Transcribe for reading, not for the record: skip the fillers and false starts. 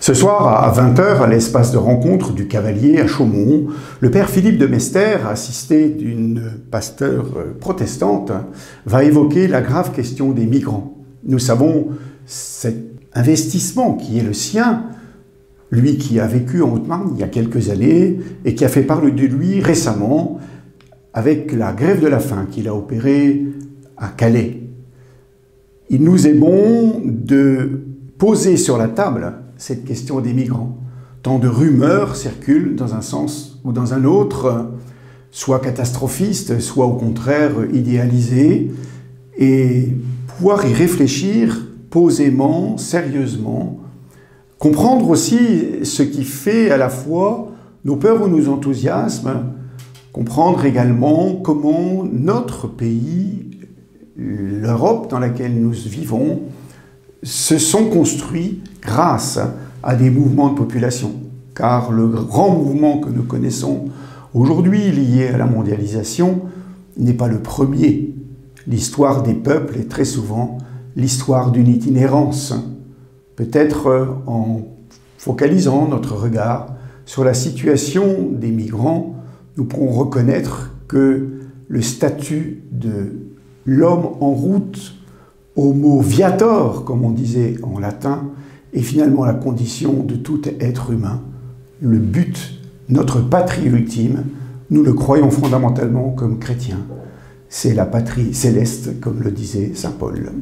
Ce soir, à 20 h, à l'espace de rencontre du Cavalier à Chaumont, le père Philippe de Mester, assisté d'une pasteur protestante, va évoquer la grave question des migrants. Nous savons cet investissement qui est le sien, lui qui a vécu en Haute-Marne il y a quelques années et qui a fait parler de lui récemment avec la grève de la faim qu'il a opérée à Calais. Il nous est bon de poser sur la table cette question des migrants. Tant de rumeurs circulent dans un sens ou dans un autre, soit catastrophistes, soit au contraire idéalisées, et pouvoir y réfléchir posément, sérieusement, comprendre aussi ce qui fait à la fois nos peurs ou nos enthousiasmes, comprendre également comment notre pays, l'Europe dans laquelle nous vivons, se sont construits grâce à des mouvements de population. Car le grand mouvement que nous connaissons aujourd'hui lié à la mondialisation n'est pas le premier. L'histoire des peuples est très souvent l'histoire d'une itinérance. Peut-être en focalisant notre regard sur la situation des migrants, nous pourrons reconnaître que le statut de l'homme en route, homo viator, comme on disait en latin, est finalement la condition de tout être humain. Le but, notre patrie ultime, nous le croyons fondamentalement comme chrétiens, c'est la patrie céleste, comme le disait saint Paul.